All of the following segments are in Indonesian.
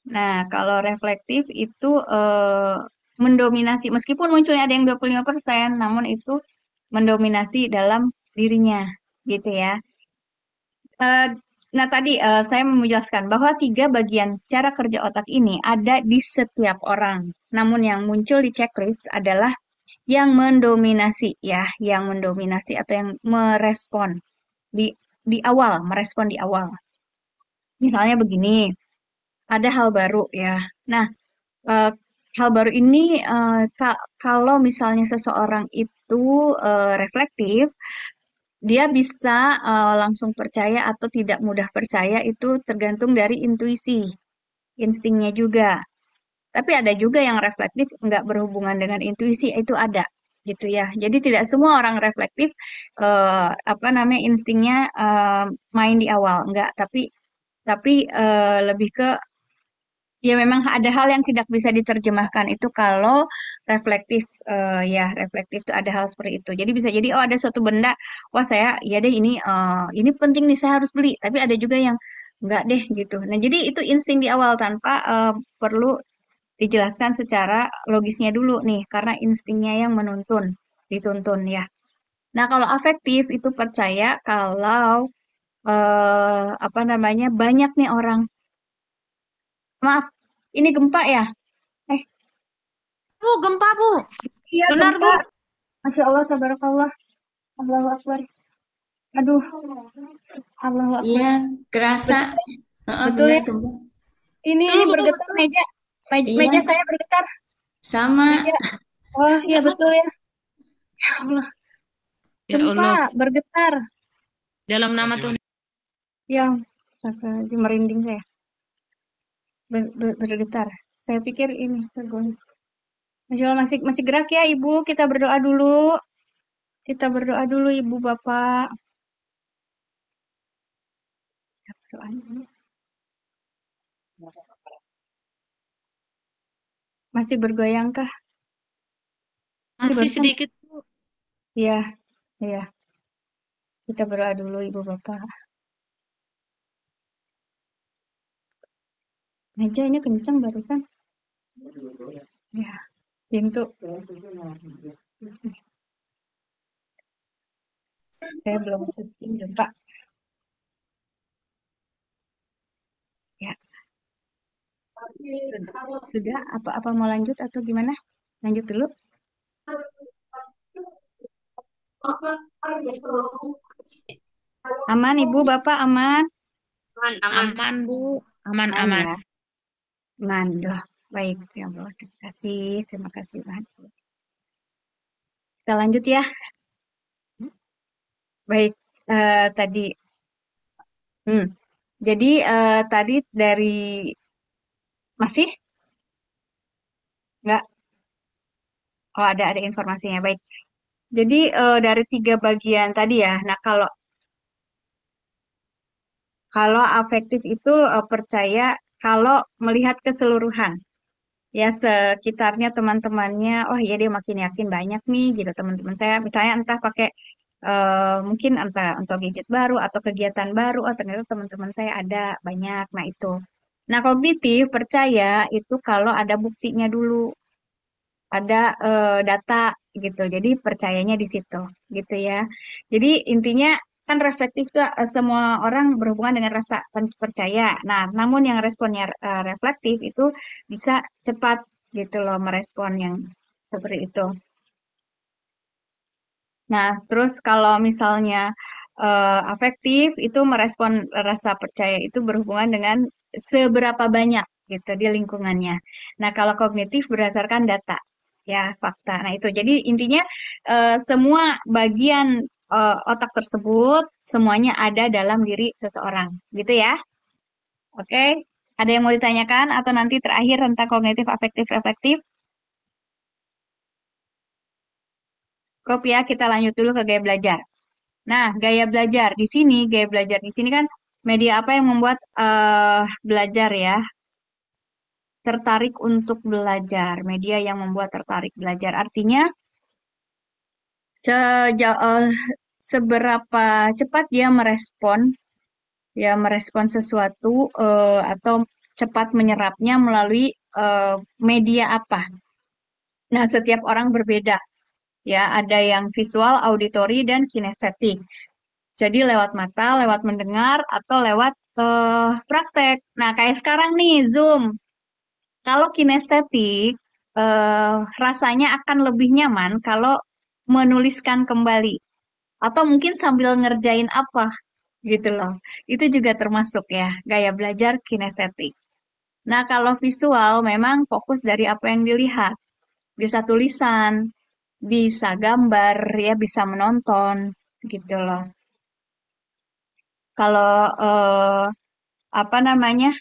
Nah, kalau reflektif itu mendominasi, meskipun munculnya ada yang 25%, namun itu mendominasi dalam dirinya, gitu ya. Eh, nah, tadi saya mau menjelaskan bahwa tiga bagian cara kerja otak ini ada di setiap orang. Namun yang muncul di checklist adalah yang mendominasi ya, yang mendominasi atau yang merespon di awal, merespon di awal. Misalnya begini, ada hal baru ya. Nah, eh, hal baru ini kalau misalnya seseorang itu reflektif, dia bisa langsung percaya atau tidak mudah percaya itu tergantung dari intuisi, instingnya juga. Tapi ada juga yang reflektif nggak berhubungan dengan intuisi, itu ada gitu ya. Jadi tidak semua orang reflektif apa namanya instingnya main di awal, enggak. Tapi lebih ke ya memang ada hal yang tidak bisa diterjemahkan itu kalau reflektif ya reflektif itu ada hal seperti itu. Jadi bisa jadi oh ada suatu benda, wah saya ya deh ini penting nih saya harus beli. Tapi ada juga yang enggak deh gitu. Nah jadi itu insting di awal tanpa perlu dijelaskan secara logisnya dulu nih karena instingnya yang dituntun ya. Nah kalau afektif itu percaya kalau apa namanya banyak nih orang. Maaf, ini gempa ya? Eh, Bu, gempa, Bu. iya Benar, gempa. Bu. Masya Allah, tabarakallah. Allahu Akbar. Aduh, Allahu Akbar. Iya, kerasa. Betul, Heeh, betul benar ya. tuh, Bu. Ini Betul, Bu, bergetar betul. meja. Meja Iya, saya bergetar. sama. Meja. Oh, iya betul ya. Ya Allah, Ya gempa, Allah, bergetar. dalam nama Tuhan. Yang sampai merinding saya. Bergetar. Saya pikir ini tergolong. Masya Allah, masih masih gerak ya Ibu. Kita berdoa dulu. Kita berdoa dulu Ibu Bapak. Kita berdoa dulu. Masih bergoyang kah? Ini Masih barusan. sedikit, Bu. Iya, iya. Kita berdoa dulu Ibu Bapak. Meja ini kenceng barusan. Ya, pintu. Saya belum setting Pak. Ya, sudah apa-apa mau lanjut atau gimana? Lanjut dulu. Aman Ibu Bapak aman? Aman, aman. Aman, Bu. Aman, Aman aman. ya. Aman. Doh. Baik ya Allah. Terima kasih. Terima kasih Tuhan. Kita lanjut ya. Baik. Tadi. Hmm. Jadi tadi dari masih nggak? Oh ada informasinya. Baik. Jadi dari tiga bagian tadi ya. Nah kalau kalau afektif itu percaya kalau melihat keseluruhan. Ya sekitarnya teman-temannya, oh iya dia makin yakin banyak nih gitu teman-teman saya. Misalnya entah pakai mungkin entah untuk gadget baru atau kegiatan baru, oh ternyata teman-teman saya ada banyak. Nah itu. Nah kognitif percaya itu kalau ada buktinya dulu, ada data gitu. Jadi percayanya di situ gitu ya. Jadi intinya kan reflektif tuh semua orang berhubungan dengan rasa percaya. Nah, namun yang responnya reflektif itu bisa cepat gitu loh merespon yang seperti itu. Nah, terus kalau misalnya afektif itu merespon rasa percaya itu berhubungan dengan seberapa banyak gitu di lingkungannya. Nah, kalau kognitif berdasarkan data, ya fakta. Nah, itu jadi intinya semua bagian otak tersebut semuanya ada dalam diri seseorang, gitu ya. Oke, ada yang mau ditanyakan atau nanti terakhir tentang kognitif afektif reflektif? Copy ya, kita lanjut dulu ke gaya belajar. Nah, gaya belajar di sini kan media apa yang membuat belajar ya, tertarik untuk belajar, media yang membuat tertarik belajar. Artinya sejauh seberapa cepat dia merespon, ya merespon sesuatu atau cepat menyerapnya melalui media apa. Nah, setiap orang berbeda. Ya, ada yang visual, auditori, dan kinestetik. Jadi lewat mata, lewat mendengar, atau lewat praktek. Nah, kayak sekarang nih, Zoom. Kalau kinestetik, rasanya akan lebih nyaman kalau menuliskan kembali. Atau mungkin sambil ngerjain apa, gitu loh. Itu juga termasuk ya, gaya belajar kinestetik. Nah, kalau visual memang fokus dari apa yang dilihat. Bisa tulisan, bisa gambar, ya bisa menonton, gitu loh. Kalau apa namanya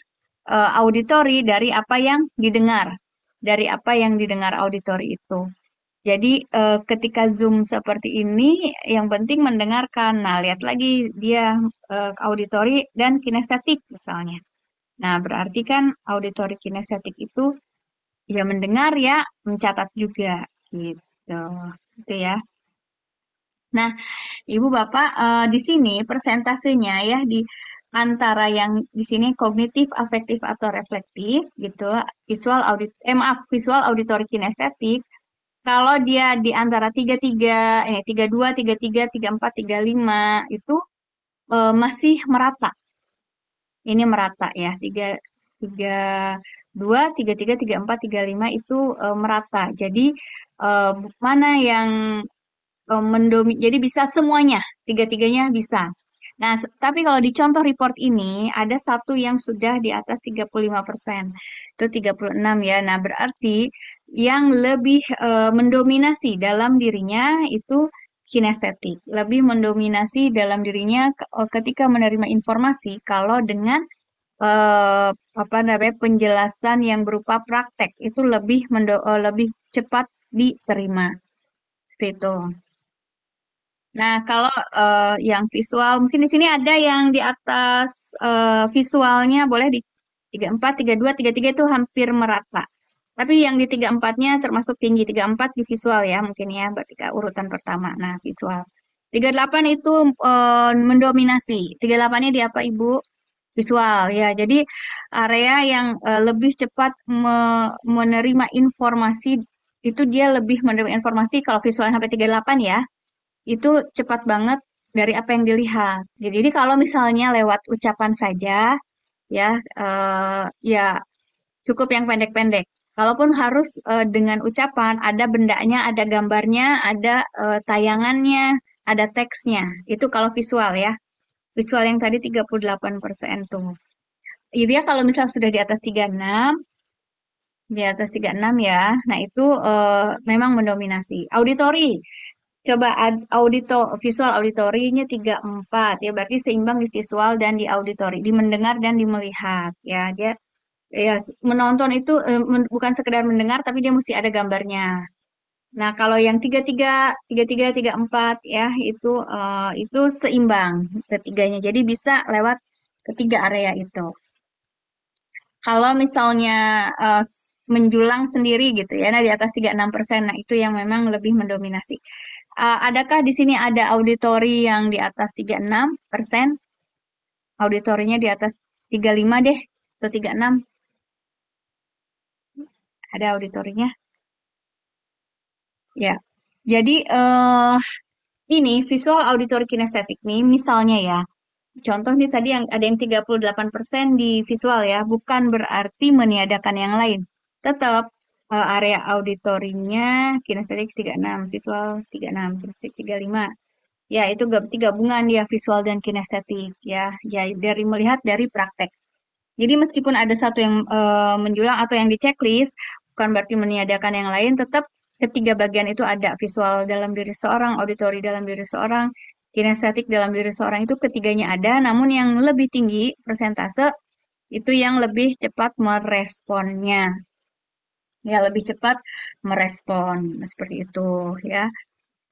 auditori dari apa yang didengar, dari apa yang didengar auditori itu. Jadi ketika Zoom seperti ini, yang penting mendengarkan. Nah, lihat lagi dia auditori dan kinestetik misalnya. Nah, berarti kan auditori kinestetik itu ya mendengar ya mencatat juga gitu. Itu ya. Nah, Ibu Bapak, di sini persentasenya ya di antara yang di sini kognitif, afektif atau reflektif gitu, maaf, visual, auditori, kinestetik. Kalau dia di antara tiga dua, tiga empat, tiga lima itu masih merata. Ini merata ya, tiga dua, tiga empat, tiga lima itu merata. Jadi mana yang jadi bisa semuanya, tiga-tiganya bisa. Nah, tapi kalau di contoh report ini ada satu yang sudah di atas 35%, itu 36 ya. Nah, berarti yang lebih mendominasi dalam dirinya itu kinestetik, lebih mendominasi dalam dirinya ketika menerima informasi kalau dengan eh, apa namanya penjelasan yang berupa praktek itu lebih cepat diterima. Seperti itu. Nah, kalau yang visual, mungkin di sini ada yang di atas visualnya boleh di 34, 32, 33 itu hampir merata. Tapi yang di 34-nya termasuk tinggi, 34 di visual ya mungkin ya, berarti urutan pertama. Nah, visual. 38 itu mendominasi. 38-nya di apa, Ibu? Visual ya. Jadi area yang lebih cepat menerima informasi itu dia lebih menerima informasi kalau visual sampai 38 ya itu cepat banget dari apa yang dilihat. Jadi kalau misalnya lewat ucapan saja, ya, ya cukup yang pendek-pendek. Kalaupun harus dengan ucapan, ada bendanya, ada gambarnya, ada tayangannya, ada teksnya. Itu kalau visual ya. Visual yang tadi 38% tuh. Jadi ya kalau misalnya sudah di atas 36 ya. Nah, itu memang mendominasi. Auditori. Coba visual auditorinya 34 ya berarti seimbang di visual dan di auditori, di mendengar dan di melihat ya. Dia ya menonton itu bukan sekedar mendengar tapi dia mesti ada gambarnya. Nah, kalau yang 34 ya itu seimbang ketiganya. Jadi bisa lewat ketiga area itu. Kalau misalnya menjulang sendiri gitu ya, nah di atas 36%, nah itu yang memang lebih mendominasi. Adakah di sini ada auditori yang di atas 36%? Auditorinya di atas 35 deh, atau 36? Ada auditorinya? Ya. Jadi ini visual auditory kinestetik nih, misalnya ya, contoh nih tadi yang ada yang 38% di visual ya, bukan berarti meniadakan yang lain. Tetap area auditorinya kinestetik 36, visual 36, kinestetik 35. Ya, itu gabungan ya visual dan kinestetik ya. Ya, dari melihat dari praktek. Jadi meskipun ada satu yang menjulang atau yang di checklist, bukan berarti meniadakan yang lain, tetap ketiga bagian itu ada visual dalam diri seorang, auditori dalam diri seorang, kinestetik dalam diri seorang itu ketiganya ada, namun yang lebih tinggi persentase itu yang lebih cepat meresponnya. Ya, lebih cepat merespon seperti itu ya.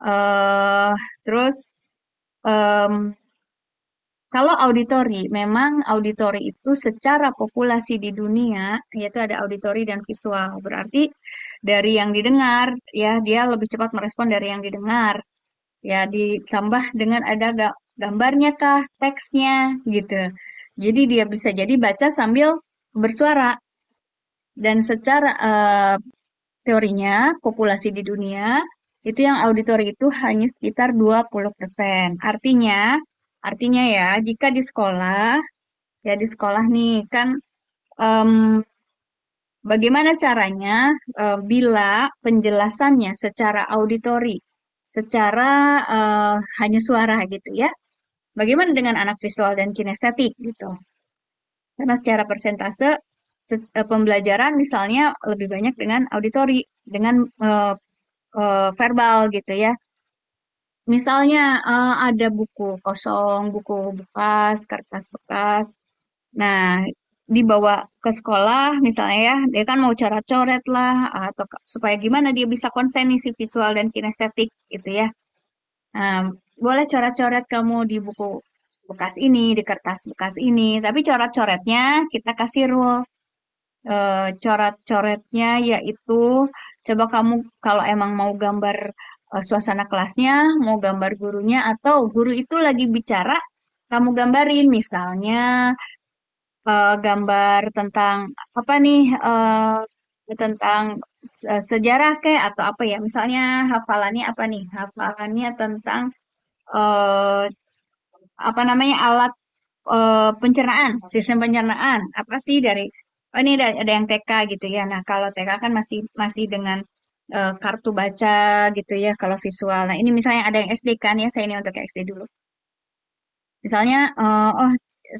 eh Terus em, kalau auditori, memang auditori itu secara populasi di dunia, yaitu ada auditori dan visual. Berarti dari yang didengar, ya dia lebih cepat merespon dari yang didengar. Ya ditambah dengan ada gambarnya kah, teksnya gitu. Jadi dia bisa jadi baca sambil bersuara. Dan secara teorinya, populasi di dunia itu yang auditori itu hanya sekitar 20%. Artinya ya, jika di sekolah, ya di sekolah nih kan em, bagaimana caranya bila penjelasannya secara auditori, secara hanya suara gitu ya. Bagaimana dengan anak visual dan kinestetik gitu? Karena secara persentase pembelajaran misalnya lebih banyak dengan auditori, dengan verbal gitu ya. Misalnya ada buku kosong, buku bekas, kertas bekas. Nah, dibawa ke sekolah misalnya ya, dia kan mau coret-coret lah atau supaya gimana dia bisa konsen nih si visual dan kinestetik gitu ya. Nah, boleh coret-coret kamu di buku bekas ini, di kertas bekas ini, tapi coret-coretnya kita kasih rule. Coret-coretnya yaitu coba kamu kalau emang mau gambar suasana kelasnya, mau gambar gurunya, atau guru itu lagi bicara, kamu gambarin misalnya gambar tentang apa nih tentang sejarah kayak atau apa ya misalnya hafalannya apa nih hafalannya tentang eh, apa namanya alat pencernaan sistem pencernaan apa sih dari oh ini ada yang TK gitu ya nah kalau TK kan masih masih dengan kartu baca gitu ya kalau visual nah ini misalnya ada yang SD kan ya saya ini untuk yang SD dulu. Misalnya, oh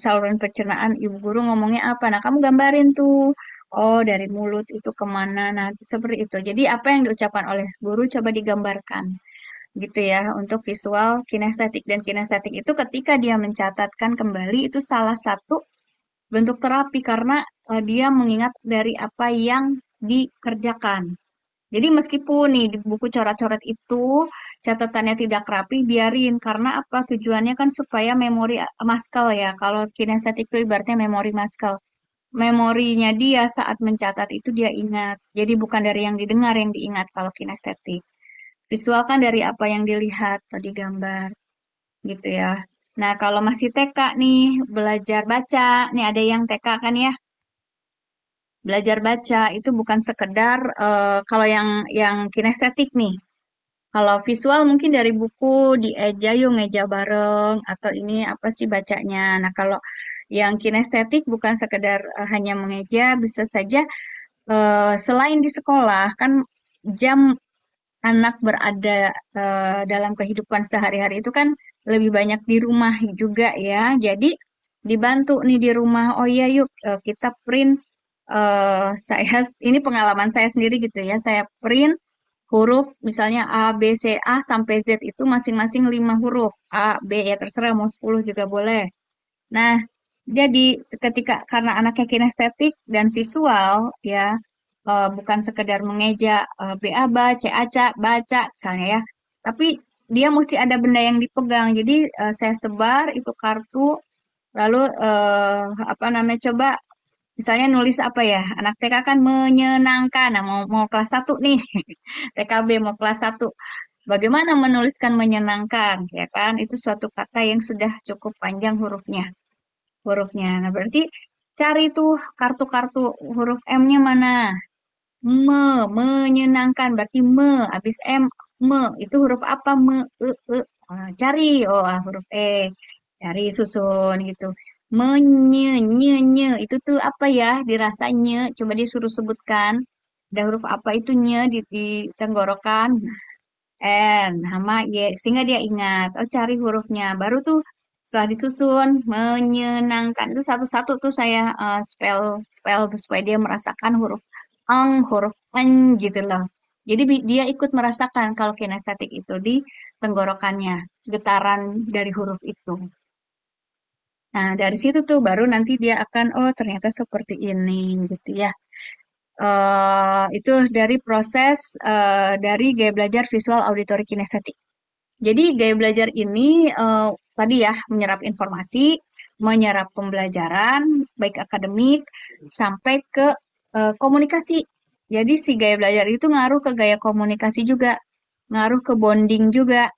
saluran pencernaan ibu guru ngomongnya apa? Nah, kamu gambarin tuh. Oh, dari mulut itu kemana? Nah, seperti itu. Jadi, apa yang diucapkan oleh guru coba digambarkan. Gitu ya, untuk visual kinestetik. Dan kinestetik itu ketika dia mencatatkan kembali, itu salah satu bentuk terapi. Karena dia mengingat dari apa yang dikerjakan. Jadi meskipun nih di buku coret-coret itu catatannya tidak rapi, biarin karena apa? Tujuannya kan supaya memori muscle ya. Kalau kinestetik itu ibaratnya memori muscle. Memorinya dia saat mencatat itu dia ingat. Jadi bukan dari yang didengar yang diingat kalau kinestetik. Visual kan dari apa yang dilihat atau digambar gitu ya. Nah, kalau masih TK nih, belajar baca. Nih ada yang TK kan ya. Belajar baca itu bukan sekedar kalau yang kinestetik nih. Kalau visual mungkin dari buku dieja yuk ngeja bareng atau ini apa sih bacanya. Nah, kalau yang kinestetik bukan sekedar hanya mengeja, bisa saja selain di sekolah kan jam anak berada dalam kehidupan sehari-hari itu kan lebih banyak di rumah juga ya. Jadi dibantu nih di rumah. Oh iya yuk kita print saya ini pengalaman saya sendiri gitu ya. Saya print huruf misalnya A, B, C, A sampai Z itu masing-masing 5 huruf. A, B ya terserah mau 10 juga boleh. Nah, jadi ketika karena anaknya kinestetik dan visual ya bukan sekedar mengeja B A ba, C A ca, baca misalnya ya. Tapi dia mesti ada benda yang dipegang. Jadi saya sebar itu kartu lalu apa namanya coba misalnya nulis apa ya? Anak TK kan menyenangkan. Nah, mau kelas 1 nih. TKB mau kelas 1. Bagaimana menuliskan menyenangkan, ya kan? Itu suatu kata yang sudah cukup panjang hurufnya. Nah, berarti cari tuh kartu-kartu huruf M-nya mana? Menyenangkan berarti habis M, itu huruf apa? Ah, cari, oh huruf E, cari susun gitu. Itu tuh apa ya? Dirasanya, coba disuruh sebutkan. Ada huruf apa itu di tenggorokan? N sama Y sehingga dia ingat oh cari hurufnya baru tuh setelah disusun menyenangkan itu satu-satu tuh saya spell spell tuh supaya dia merasakan huruf eng gitu loh jadi dia ikut merasakan kalau kinestetik itu di tenggorokannya getaran dari huruf itu nah dari situ tuh baru nanti dia akan oh ternyata seperti ini gitu ya itu dari proses dari gaya belajar visual auditory kinestetik. Jadi gaya belajar ini tadi ya menyerap informasi, menyerap pembelajaran baik akademik sampai ke komunikasi. Jadi si gaya belajar itu ngaruh ke gaya komunikasi juga, ngaruh ke bonding juga.